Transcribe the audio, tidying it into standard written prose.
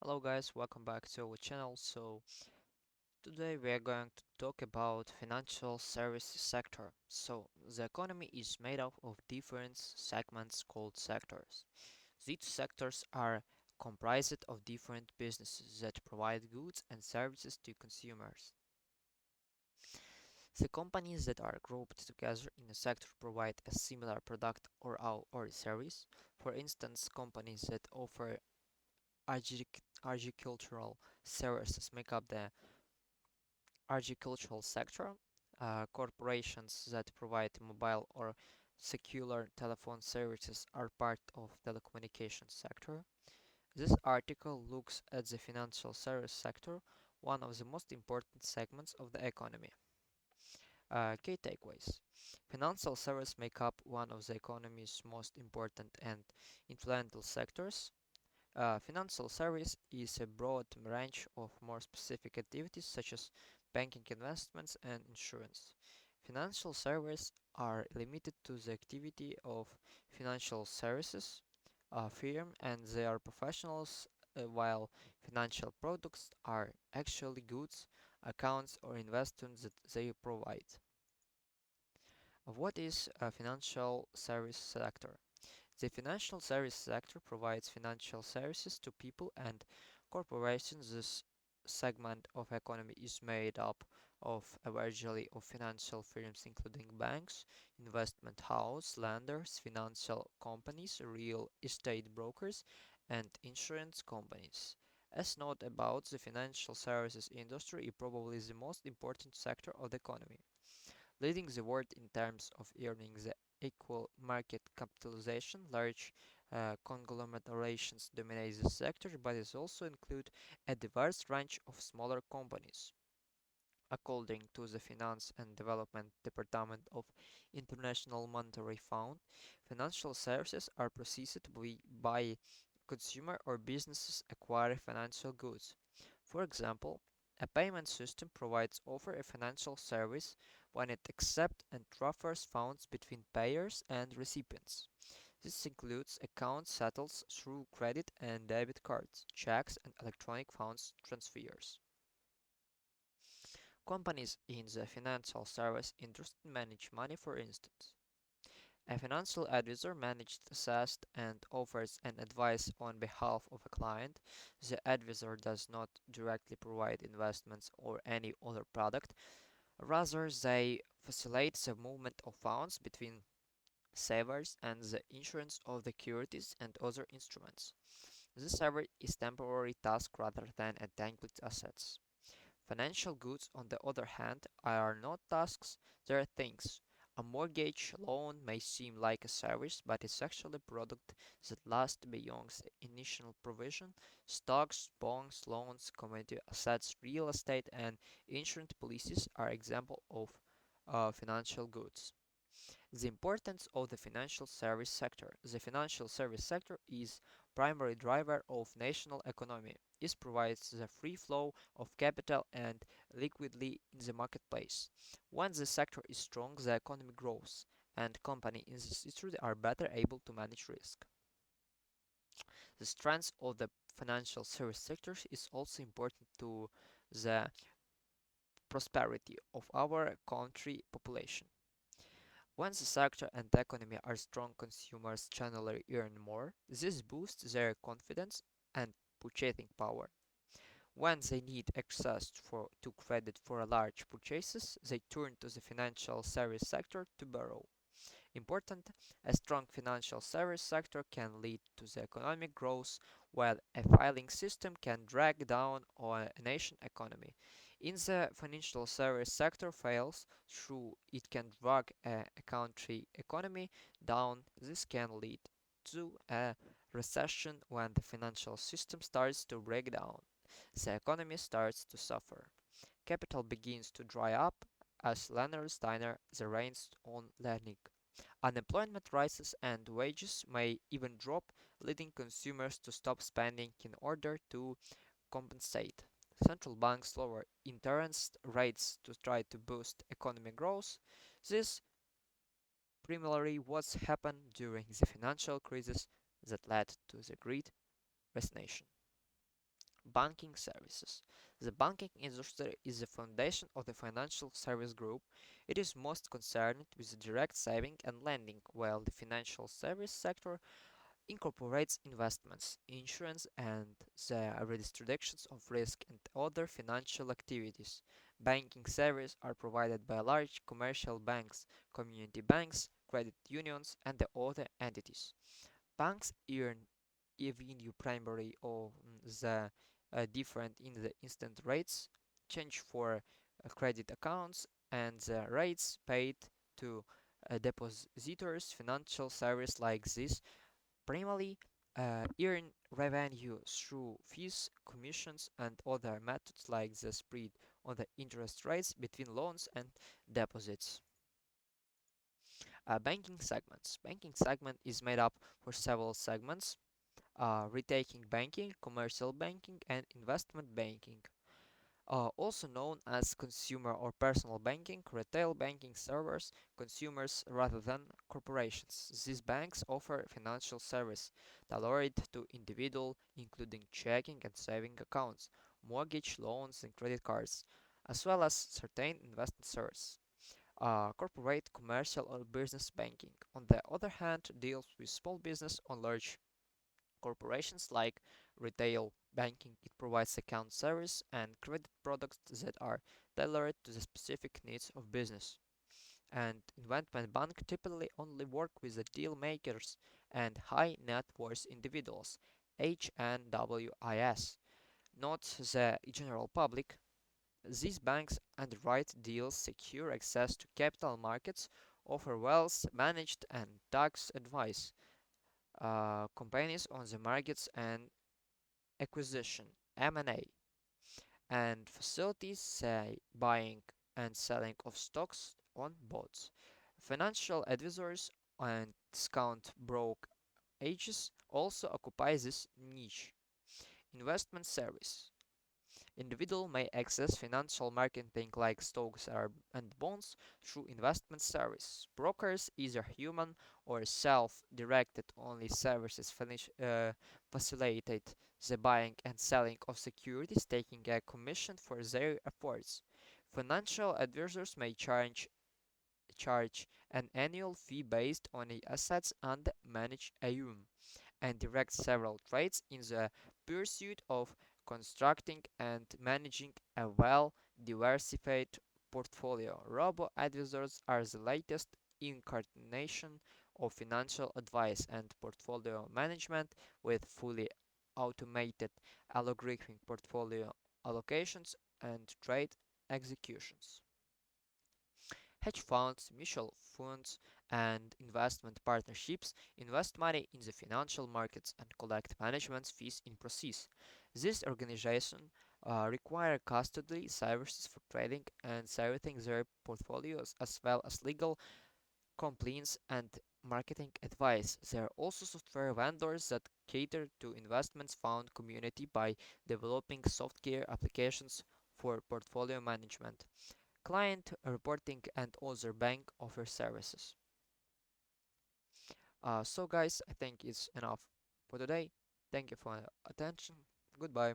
Hello guys, welcome back to our channel. Today we are going to talk about financial services sector. The economy is made up of different segments called sectors. These sectors are comprised of different businesses that provide goods and services to consumers. The companies that are grouped together in a sector provide a similar product or service. For instance, companies that offer agricultural services make up the agricultural sector. Corporations that provide mobile or cellular telephone services are part of telecommunications sector. This article looks at the financial service sector, one of the most important segments of the economy. Key takeaways. Financial services make up one of the economy's most important and influential sectors. Financial service is a broad range of more specific activities such as banking, investments, and insurance. Financial services are limited to the activity of financial services firm and their professionals, while financial products are actually goods, accounts, or investments that they provide. What is a financial service sector? The financial service sector provides financial services to people and corporations. This segment of economy is made up of a variety of financial firms including banks, investment house, lenders, financial companies, real estate brokers, and insurance companies. As note about the financial services industry is probably the most important sector of the economy, leading the world in terms of earning the equal market capitalization. Large conglomerations dominate the sector, but it also include a diverse range of smaller companies. According to the Finance and Development Department of International Monetary Fund, financial services are processed by consumer or businesses acquire financial goods. For example, a payment system provides offer a financial service when it accepts and transfers funds between payers and recipients. This includes account settles through credit and debit cards, checks, and electronic funds transfers. Companies in the financial service industry manage money, for instance. A financial advisor manages, assesses, and offers an advice on behalf of a client. The advisor does not directly provide investments or any other product. Rather, they facilitate the movement of funds between savers and the insurance of securities and other instruments. This service is temporary task rather than a tangled assets. Financial goods, on the other hand, are not tasks, they are things. A mortgage loan may seem like a service, but it's actually a product that lasts beyond the initial provision. Stocks, bonds, loans, commodity assets, real estate, and insurance policies are examples of financial goods. The importance of the financial service sector. The financial service sector is primary driver of national economy. It provides the free flow of capital and liquidity in the marketplace. When the sector is strong, the economy grows, and companies in this industry are better able to manage risk. The strength of the financial service sector is also important to the prosperity of our country population. When the sector and the economy are strong, consumers generally earn more. This boosts their confidence and purchasing power. When they need access to credit for large purchases, they turn to the financial service sector to borrow. Important, a strong financial service sector can lead to the economic growth, while a failing system can drag down on a nation economy. In the financial service sector fails, through it can drag a country economy down. This can lead to a recession when the financial system starts to break down. The economy starts to suffer. Capital begins to dry up as lenders deny the reins on lending. Unemployment rises and wages may even drop, leading consumers to stop spending in order to compensate. Central banks lower interest rates to try to boost economic growth. This primarily what happened during the financial crisis that led to the Great Resignation. Banking services. The banking industry is the foundation of the financial service group. It is most concerned with direct saving and lending, while the financial service sector incorporates investments, insurance, and the redistributions of risk and other financial activities. Banking services are provided by large commercial banks, community banks, credit unions, and the other entities. Banks earn revenue primarily on the different in the instant rates change for credit accounts and the rates paid to depositors. Financial service like this primarily earn revenue through fees, commissions, and other methods like the spread on the interest rates between loans and deposits. Banking segments. Banking segment is made up for several segments: retailing banking, commercial banking, and investment banking. Also known as consumer or personal banking, retail banking serves consumers rather than corporations. These banks offer financial service tailored to individual, including checking and saving accounts, mortgage loans, and credit cards, as well as certain investment services. Corporate, commercial, or business banking, on the other hand, deals with small business or large corporations like retail banking. It provides account service and credit products that are tailored to the specific needs of business. And investment bank typically only work with the deal makers and high net worth individuals, HNWIS, not the general public. These banks underwrite deals, secure access to capital markets, offer wealth managed and tax advice, companies on the markets and acquisition, M&A, and facilities say buying and selling of stocks on boats. Financial advisors and discount broke agents also occupy this niche. Investment service. Individual may access financial marketing like stocks and bonds through investment service. Brokers, either human or self-directed only services, facilitate the buying and selling of securities, taking a commission for their efforts. Financial advisors may charge an annual fee based on the assets and manage AUM and direct several trades in the pursuit of constructing and managing a well diversified portfolio. Robo advisors are the latest incarnation of financial advice and portfolio management with fully automated algorithmic portfolio allocations and trade executions. Hedge funds, mutual funds, and investment partnerships invest money in the financial markets and collect management fees in process. These organizations require custody services for trading and servicing their portfolios, as well as legal compliance and marketing advice. There are also software vendors that cater to investments fund community by developing software applications for portfolio management, client reporting, and other bank offer services. So guys, I think it's enough for today. Thank you for your attention. Goodbye.